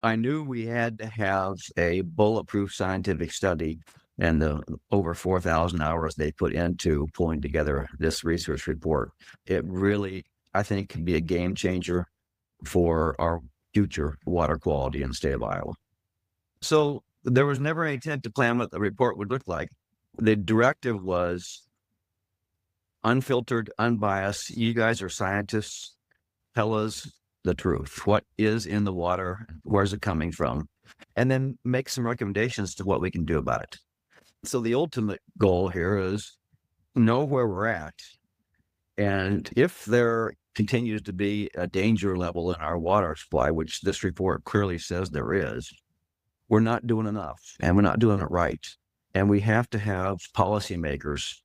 I knew we had to have a bulletproof scientific study, and the over 4,000 hours they put into pulling together this research report. It really, I think, can be a game changer for our future water quality in the state of Iowa. So there was never any intent to plan what the report would look like. The directive was unfiltered, unbiased. You guys are scientists. Tell us the truth. What is in the water? Where's it coming from? And then make some recommendations to what we can do about it. So the ultimate goal here is know where we're at. And if there continues to be a danger level in our water supply, which this report clearly says there is, we're not doing enough and we're not doing it right. And we have to have policymakers,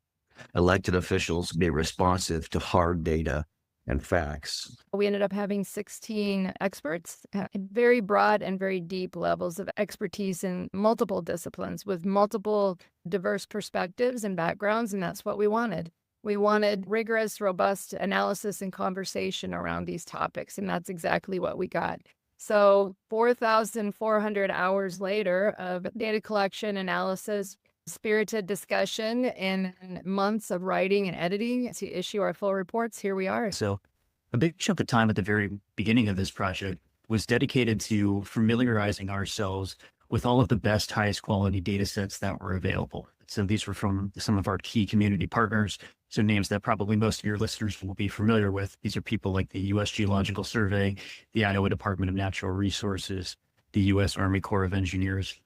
elected officials be responsive to hard data and facts. We ended up having 16 experts, very broad and very deep levels of expertise in multiple disciplines with multiple diverse perspectives and backgrounds, and that's what we wanted. We wanted rigorous, robust analysis and conversation around these topics, and that's exactly what we got. So 4,400 hours later of data collection, analysis, spirited discussion, and months of writing and editing to issue our full reports, here we are. So a big chunk of time at the very beginning of this project was dedicated to familiarizing ourselves with all of the best, highest quality data sets that were available. So these were from some of our key community partners. So names that probably most of your listeners will be familiar with. These are people like the U.S. Geological Survey, the Iowa Department of Natural Resources, the U.S. Army Corps of Engineers.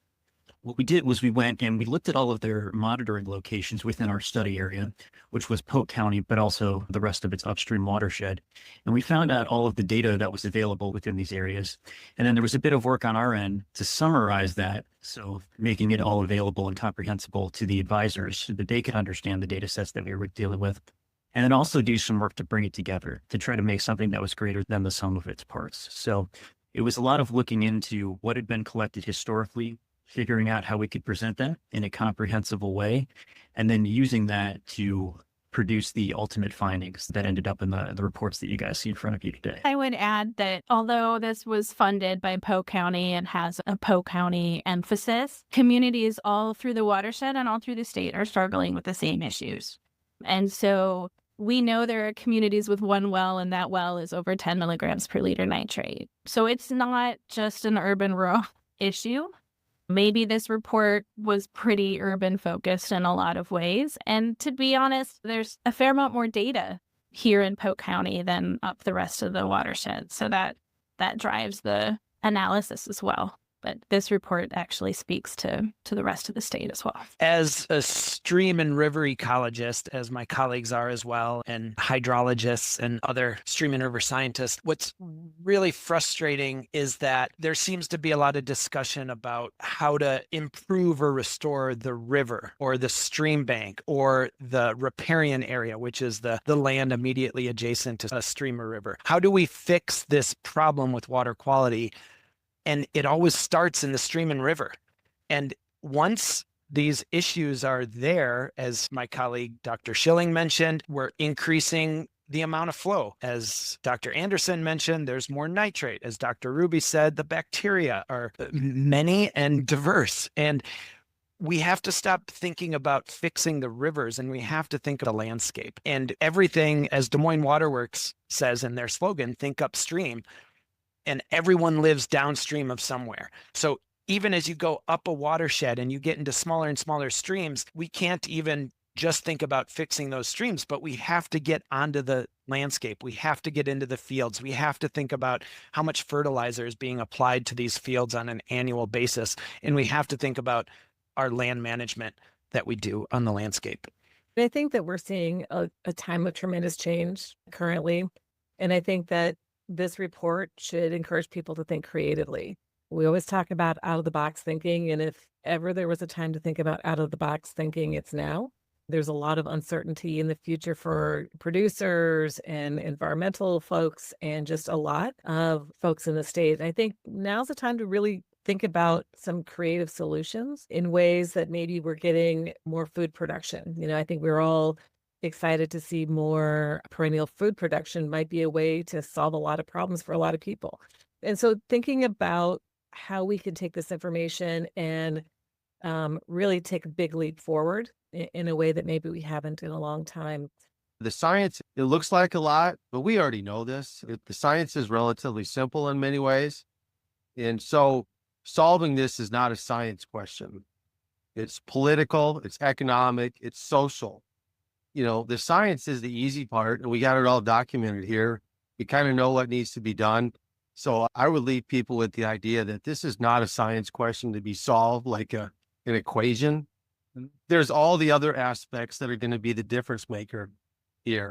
What we did was we went and we looked at all of their monitoring locations within our study area, which was Polk County, but also the rest of its upstream watershed. And we found out all of the data that was available within these areas. And then there was a bit of work on our end to summarize that. So making it all available and comprehensible to the advisors so that they could understand the data sets that we were dealing with. And then also do some work to bring it together to try to make something that was greater than the sum of its parts. So it was a lot of looking into what had been collected historically, figuring out how we could present that in a comprehensible way, and then using that to produce the ultimate findings that ended up in the reports that you guys see in front of you today. I would add that although this was funded by Polk County and has a Polk County emphasis, communities all through the watershed and all through the state are struggling with the same issues. And so we know there are communities with one well, and that well is over 10 milligrams per liter nitrate. So it's not just an urban-rural issue. Maybe this report was pretty urban focused in a lot of ways. And to be honest, there's a fair amount more data here in Polk County than up the rest of the watershed. So that drives the analysis as well. But this report actually speaks to the rest of the state as well. As a stream and river ecologist, as my colleagues are as well, and hydrologists and other stream and river scientists, what's really frustrating is that there seems to be a lot of discussion about how to improve or restore the river or the stream bank or the riparian area, which is the land immediately adjacent to a stream or river. How do we fix this problem with water quality? And it always starts in the stream and river. And once these issues are there, as my colleague Dr. Schilling mentioned, we're increasing the amount of flow. As Dr. Anderson mentioned, there's more nitrate. As Dr. Ruby said, the bacteria are many and diverse. And we have to stop thinking about fixing the rivers, and we have to think of the landscape. And everything, as Des Moines Waterworks says in their slogan, think upstream. And everyone lives downstream of somewhere. So even as you go up a watershed and you get into smaller and smaller streams, we can't even just think about fixing those streams, but we have to get onto the landscape. We have to get into the fields. We have to think about how much fertilizer is being applied to these fields on an annual basis. And we have to think about our land management that we do on the landscape. I think that we're seeing a time of tremendous change currently. And I think that this report should encourage people to think creatively. We always talk about out-of-the-box thinking, and if ever there was a time to think about out-of-the-box thinking, it's now. There's a lot of uncertainty in the future for producers and environmental folks and just a lot of folks in the state. And I think now's the time to really think about some creative solutions in ways that maybe we're getting more food production. I think we're all excited to see more perennial food production might be a way to solve a lot of problems for a lot of people. And so thinking about how we can take this information and really take a big leap forward in a way that maybe we haven't in a long time. The science, it looks like a lot, but we already know this. The science is relatively simple in many ways. And so solving this is not a science question. It's political, it's economic, it's social. The science is the easy part, and we got it all documented here. We kind of know what needs to be done. So I would leave people with the idea that this is not a science question to be solved like an equation. There's all the other aspects that are going to be the difference maker here.